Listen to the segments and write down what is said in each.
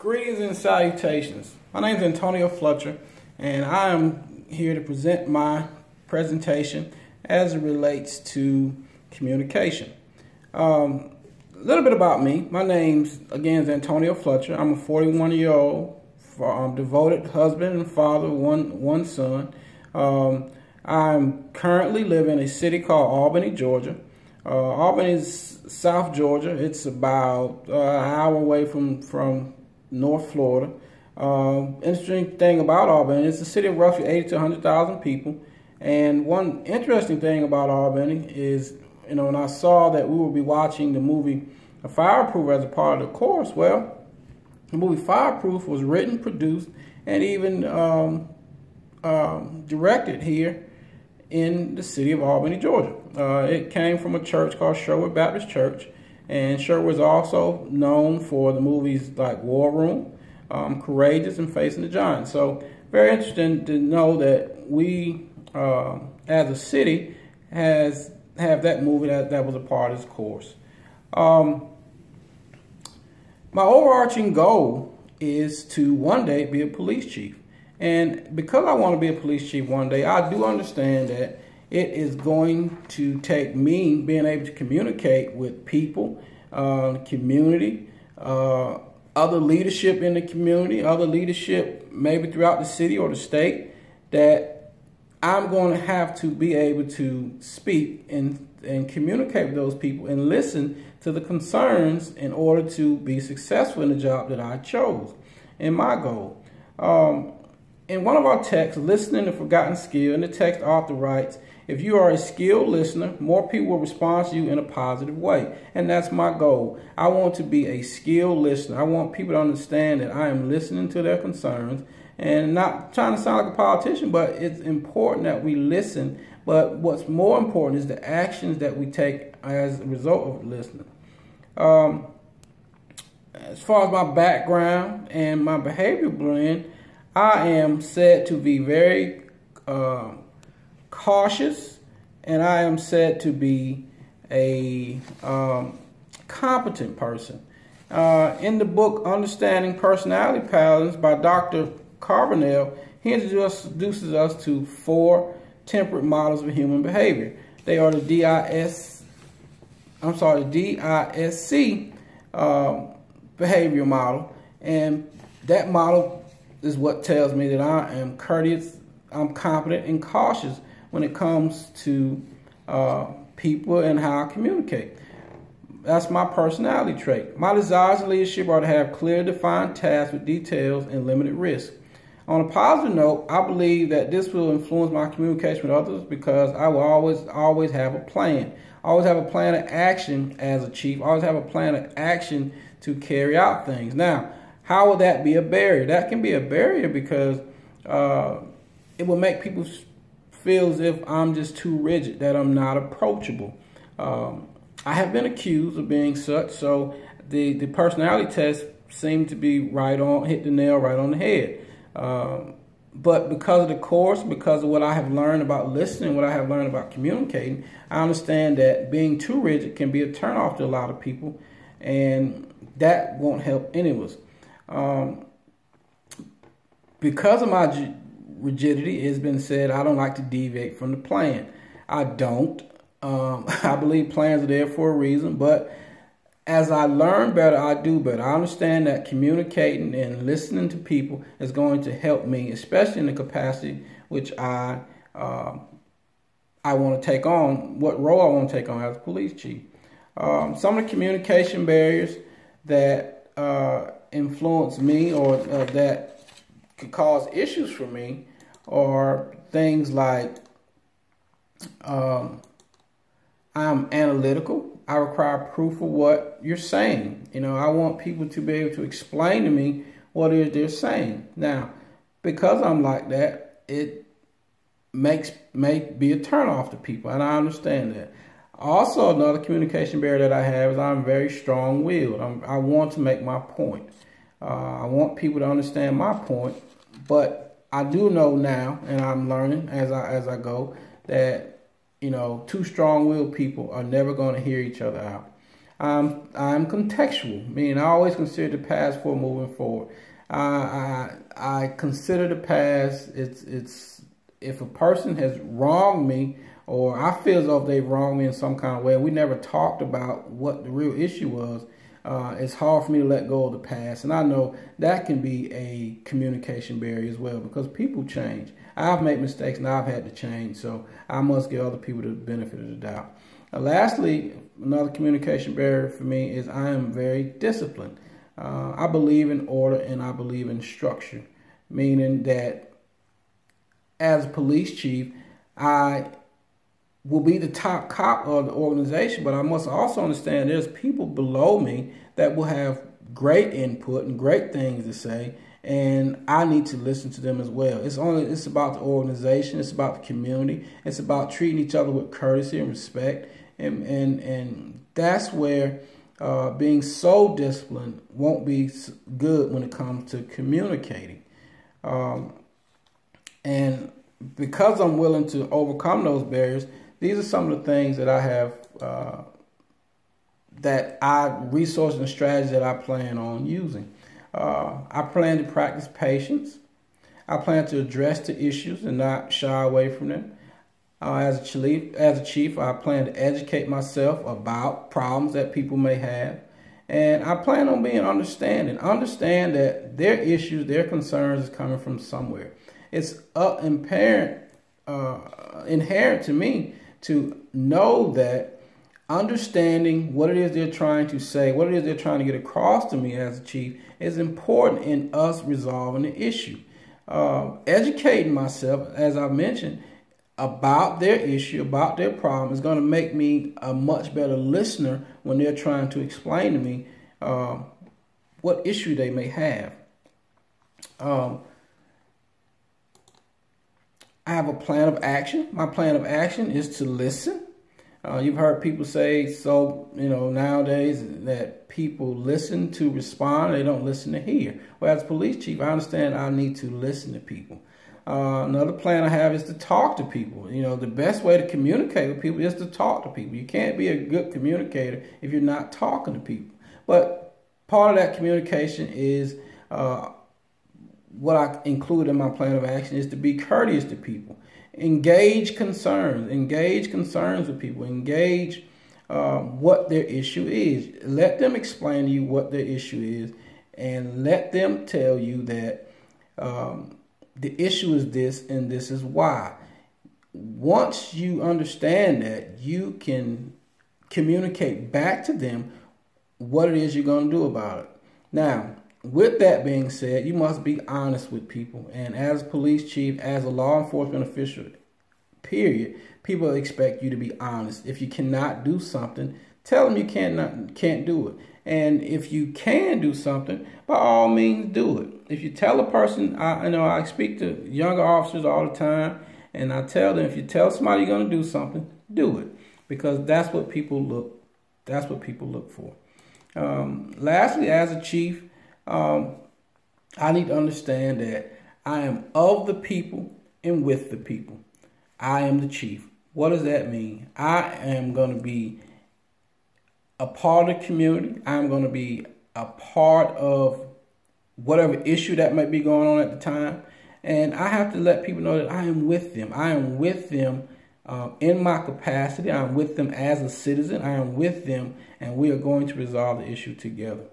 Greetings and salutations. My name is Antonio Fletcher, and I am here to present my presentation as it relates to communication. A little bit about me. My name's, again, is Antonio Fletcher. I'm a 41-year-old devoted husband and father of one son. I'm currently living in a city called Albany, Georgia. Albany is South Georgia. It's about an hour away from North Florida. Interesting thing about Albany, it's a city of roughly 80 to 100,000 people. And one interesting thing about Albany is, when I saw that we would be watching the movie Fireproof as a part of the course, well, the movie Fireproof was written, produced, and even directed here in the city of Albany, Georgia. It came from a church called Hsco Baptist Church, and Hsco was also known for the movies like War Room, Courageous, and Facing the Giants. So very interesting to know that we, as a city, have that movie that was a part of this course. My overarching goal is to one day be a police chief. And because I want to be a police chief one day, I do understand that it is going to take me being able to communicate with people, community, other leadership in the community, other leadership maybe throughout the city or the state, that I'm going to have to be able to speak and communicate with those people and listen to the concerns in order to be successful in the job that I chose and my goal. In one of our texts, Listening to Forgotten Skill, in the text, author writes, if you are a skilled listener, more people will respond to you in a positive way. And that's my goal. I want to be a skilled listener. I want people to understand that I am listening to their concerns and not trying to sound like a politician, but it's important that we listen. But what's more important is the actions that we take as a result of listening. As far as my background and my behavior blend, I am said to be very cautious, and I am said to be a competent person. In the book Understanding Personality Patterns by Dr. Carbonell, he introduces us to 4 temperate models of human behavior. They are the DISC behavior model, and that model is what tells me that I am courteous, I'm competent, and cautious when it comes to people and how I communicate. That's my personality trait. My desires in leadership are to have clear, defined tasks with details and limited risk. On a positive note, I believe that this will influence my communication with others because I will always have a plan. I always have a plan of action as a chief. I always have a plan of action to carry out things. Now, how will that be a barrier? That can be a barrier because it will make people feel as if I'm just too rigid, that I'm not approachable. I have been accused of being such, so the personality test seemed to be hit the nail right on the head. But because of the course, because of what I have learned about listening, what I have learned about communicating, I understand that being too rigid can be a turnoff to a lot of people, and that won't help any of us. Because of my rigidity, it's been said I don't like to deviate from the plan. I don't. I believe plans are there for a reason, but as I learn better, I do better. I understand that communicating and listening to people is going to help me, especially in the capacity which I want to take on, what role I want to take on as a police chief. Some of the communication barriers that influence me or that could cause issues for me are things like I'm analytical. I require proof of what you're saying. I want people to be able to explain to me what it is they're saying. Now, because I'm like that, it may be a turnoff to people, and I understand that. Also, another communication barrier that I have is I'm very strong-willed. I want to make my point. I want people to understand my point, but I do know now, and I'm learning as I go, that two strong-willed people are never going to hear each other out. I'm contextual, meaning I always consider the past before moving forward. I consider the past. It's if a person has wronged me, or I feel as though they've wronged me in some kind of way, we never talked about what the real issue was. It's hard for me to let go of the past, and I know that can be a communication barrier as well, because people change. I've made mistakes and I've had to change, so I must give other people the benefit of the doubt. Lastly, another communication barrier for me is I am very disciplined. I believe in order and I believe in structure, meaning that as a police chief, I will be the top cop of the organization, but I must also understand there's people below me that will have great input and great things to say, and I need to listen to them as well. It's about the organization, it's about the community, it's about treating each other with courtesy and respect, and that's where being so disciplined won't be good when it comes to communicating. And because I'm willing to overcome those barriers, these are some of the things that I have, resources and strategies that I plan on using. I plan to practice patience. I plan to address the issues and not shy away from them. As a chief, I plan to educate myself about problems that people may have. And I plan on being understanding. Understand that their issues, their concerns is coming from somewhere. It's inherent to me to know that understanding what it is they're trying to say, what it is they're trying to get across to me as a chief is important in us resolving the issue. Educating myself, as I mentioned, about their issue, about their problem is going to make me a much better listener when they're trying to explain to me what issue they may have. I have a plan of action. My plan of action is to listen. You've heard people say, nowadays that people listen to respond, they don't listen to hear. Well, as police chief, I understand I need to listen to people. Another plan I have is to talk to people. The best way to communicate with people is to talk to people. You can't be a good communicator if you're not talking to people. But part of that communication is what I include in my plan of action is to be courteous to people. Engage concerns with people. Engage what their issue is. Let them explain to you what their issue is, and let them tell you that the issue is this and this is why. Once you understand that, you can communicate back to them what it is you're going to do about it. Now, with that being said, you must be honest with people. And as a police chief, as a law enforcement official, period, people expect you to be honest. If you cannot do something, tell them you can't do it. And if you can do something, by all means do it. If you tell a person, I speak to younger officers all the time, and I tell them, if you tell somebody you're going to do something, do it, because that's what people look for. Lastly, as a chief, I need to understand that I am of the people and with the people. I am the chief. What does that mean? I am going to be a part of the community. I'm going to be a part of whatever issue that might be going on at the time. And I have to let people know that I am with them. I am with them in my capacity. I am with them as a citizen. I am with them, and we are going to resolve the issue together.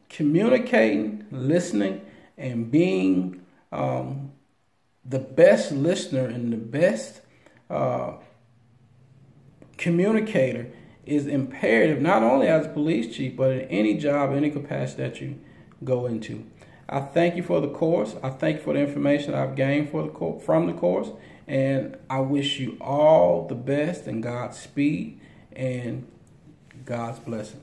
Communicating, listening, and being the best listener and the best communicator is imperative, not only as a police chief, but in any job, any capacity that you go into. I thank you for the course. I thank you for the information I've gained from the course. And I wish you all the best and Godspeed and God's blessing.